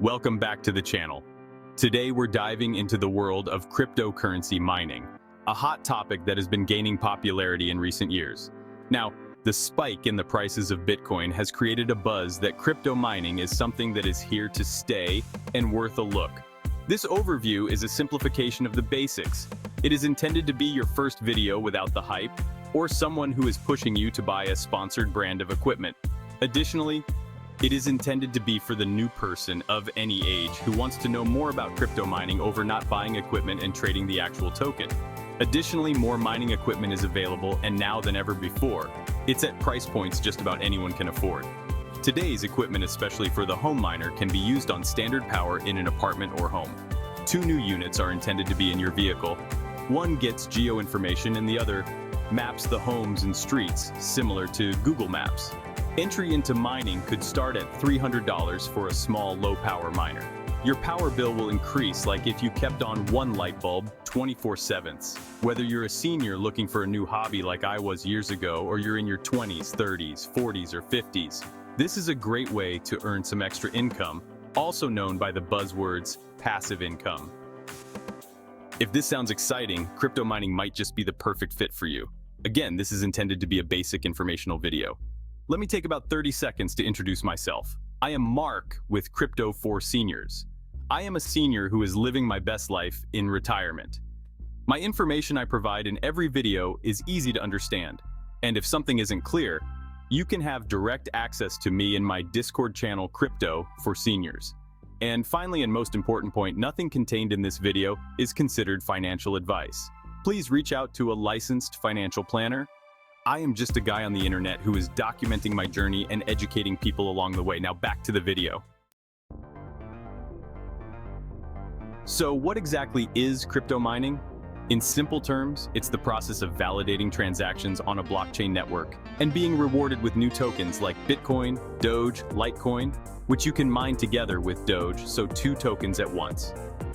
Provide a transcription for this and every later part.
Welcome back to the channel. Today we're diving into the world of cryptocurrency mining, a hot topic that has been gaining popularity in recent years. Now, the spike in the prices of Bitcoin has created a buzz that crypto mining is something that is here to stay and worth a look. This overview is a simplification of the basics. It is intended to be your first video without the hype, or someone who is pushing you to buy a sponsored brand of equipment. Additionally, it is intended to be for the new person of any age who wants to know more about crypto mining over not buying equipment and trading the actual token. Additionally, more mining equipment is available, and now than ever before, it's at price points just about anyone can afford. Today's equipment, especially for the home miner, can be used on standard power in an apartment or home. Two new units are intended to be in your vehicle. One gets geo information and the other maps the homes and streets, similar to Google Maps. Entry into mining could start at $300 for a small low-power miner. Your power bill will increase like if you kept on one light bulb 24/7. Whether you're a senior looking for a new hobby like I was years ago, or you're in your 20s, 30s, 40s, or 50s, this is a great way to earn some extra income, also known by the buzzwords passive income. If this sounds exciting, crypto mining might just be the perfect fit for you. Again, this is intended to be a basic informational video. Let me take about 30 seconds to introduce myself. I am Mark with Crypto for Seniors. I am a senior who is living my best life in retirement. My information I provide in every video is easy to understand, and if something isn't clear, you can have direct access to me in my Discord channel Crypto for Seniors. And finally, and most important point, nothing contained in this video is considered financial advice. Please reach out to a licensed financial planner. I am just a guy on the internet who is documenting my journey and educating people along the way. Now back to the video. So what exactly is crypto mining? In simple terms, it's the process of validating transactions on a blockchain network and being rewarded with new tokens like Bitcoin, Doge, Litecoin, which you can mine together with Doge, so two tokens at once.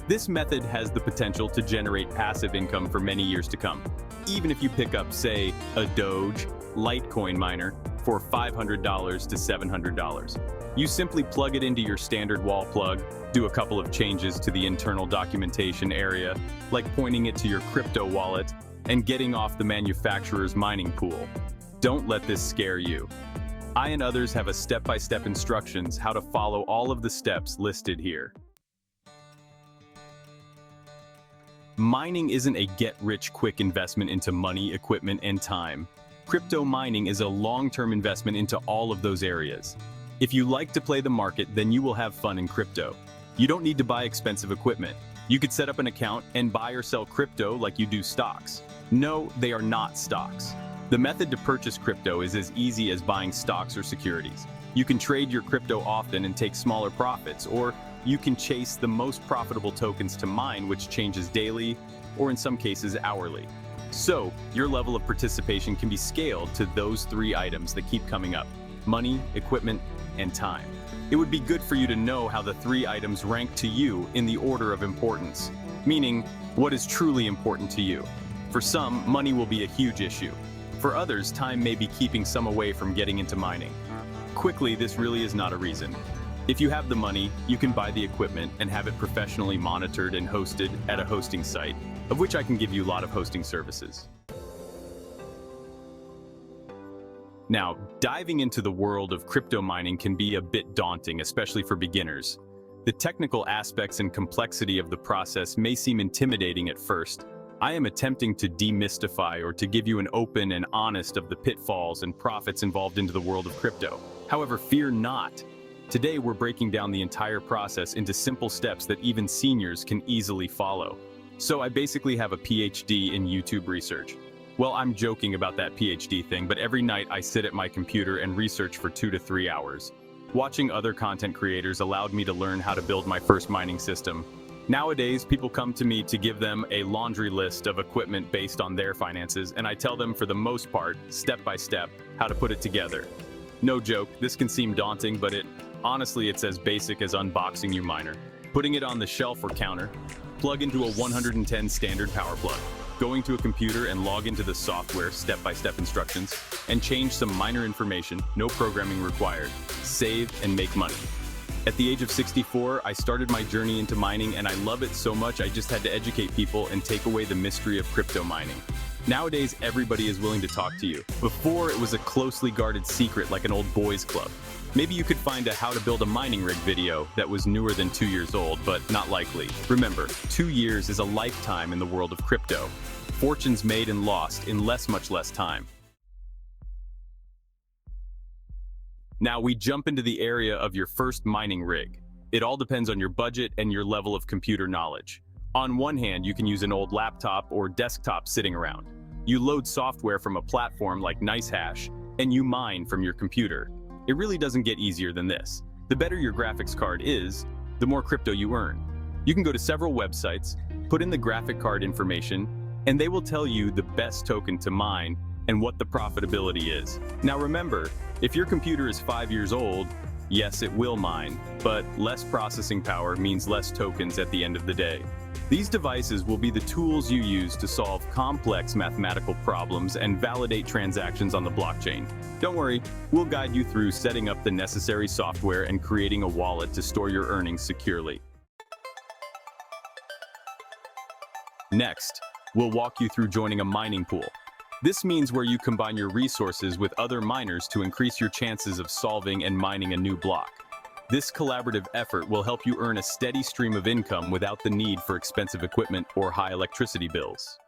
This method has the potential to generate passive income for many years to come. Even if you pick up, say, a Doge Litecoin miner for $500 to $700. You simply plug it into your standard wall plug, do a couple of changes to the internal documentation area, like pointing it to your crypto wallet and getting off the manufacturer's mining pool. Don't let this scare you. I and others have a step-by-step instructions how to follow all of the steps listed here. Mining isn't a get-rich-quick investment into money, equipment, and time. Crypto mining is a long-term investment into all of those areas. If you like to play the market, then you will have fun in crypto. You don't need to buy expensive equipment. You could set up an account and buy or sell crypto like you do stocks. No, they are not stocks. The method to purchase crypto is as easy as buying stocks or securities. You can trade your crypto often and take smaller profits, or you can chase the most profitable tokens to mine, which changes daily, or in some cases hourly. So, your level of participation can be scaled to those three items that keep coming up: money, equipment, and time. It would be good for you to know how the three items rank to you in the order of importance, meaning what is truly important to you. For some, money will be a huge issue. For others, time may be keeping some away from getting into mining. Quickly, this really is not a reason. If you have the money, you can buy the equipment and have it professionally monitored and hosted at a hosting site, of which I can give you a lot of hosting services. Now, diving into the world of crypto mining can be a bit daunting, especially for beginners. The technical aspects and complexity of the process may seem intimidating at first. I am attempting to demystify or to give you an open and honest of the pitfalls and profits involved into the world of crypto. However, fear not. Today, we're breaking down the entire process into simple steps that even seniors can easily follow. So I basically have a PhD in YouTube research. Well, I'm joking about that PhD thing, but every night I sit at my computer and research for 2 to 3 hours. Watching other content creators allowed me to learn how to build my first mining system. Nowadays, people come to me to give them a laundry list of equipment based on their finances, and I tell them, for the most part, step by step, how to put it together. No joke, this can seem daunting, but honestly, it's as basic as unboxing your miner. Putting it on the shelf or counter, plug into a 110 standard power plug, going to a computer and log into the software step-by-step instructions, and change some minor information, no programming required, save and make money. At the age of 64, I started my journey into mining, and I love it so much I just had to educate people and take away the mystery of crypto mining. Nowadays, everybody is willing to talk to you. Before, it was a closely guarded secret like an old boys club. Maybe you could find a how to build a mining rig video that was newer than 2 years old, but not likely. Remember, 2 years is a lifetime in the world of crypto. Fortunes made and lost in much less time. Now we jump into the area of your first mining rig. It all depends on your budget and your level of computer knowledge. On one hand, you can use an old laptop or desktop sitting around. You load software from a platform like NiceHash, and you mine from your computer. It really doesn't get easier than this. The better your graphics card is, the more crypto you earn. You can go to several websites, put in the graphic card information, and they will tell you the best token to mine and what the profitability is. Now remember, if your computer is 5 years old, yes, it will mine, but less processing power means less tokens at the end of the day. These devices will be the tools you use to solve complex mathematical problems and validate transactions on the blockchain. Don't worry, we'll guide you through setting up the necessary software and creating a wallet to store your earnings securely. Next, we'll walk you through joining a mining pool. This means where you combine your resources with other miners to increase your chances of solving and mining a new block. This collaborative effort will help you earn a steady stream of income without the need for expensive equipment or high electricity bills.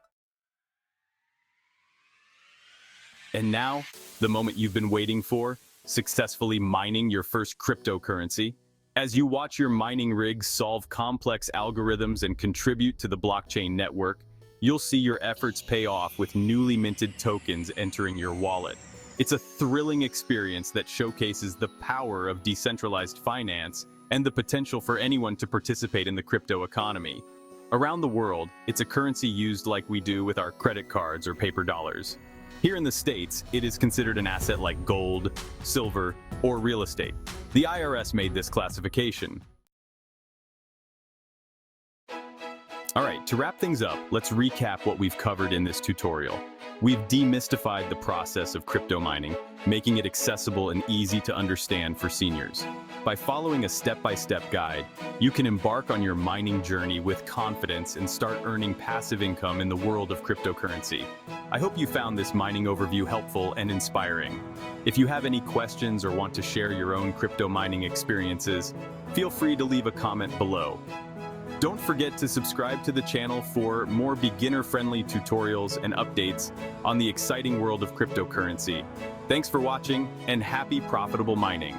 And now, the moment you've been waiting for, successfully mining your first cryptocurrency. As you watch your mining rigs solve complex algorithms and contribute to the blockchain network, you'll see your efforts pay off with newly minted tokens entering your wallet. It's a thrilling experience that showcases the power of decentralized finance and the potential for anyone to participate in the crypto economy. Around the world, it's a currency used like we do with our credit cards or paper dollars. Here in the States, it is considered an asset like gold, silver, or real estate. The IRS made this classification. All right, to wrap things up, let's recap what we've covered in this tutorial. We've demystified the process of crypto mining, making it accessible and easy to understand for seniors. By following a step-by-step guide, you can embark on your mining journey with confidence and start earning passive income in the world of cryptocurrency. I hope you found this mining overview helpful and inspiring. If you have any questions or want to share your own crypto mining experiences, feel free to leave a comment below. Don't forget to subscribe to the channel for more beginner-friendly tutorials and updates on the exciting world of cryptocurrency. Thanks for watching, and happy profitable mining!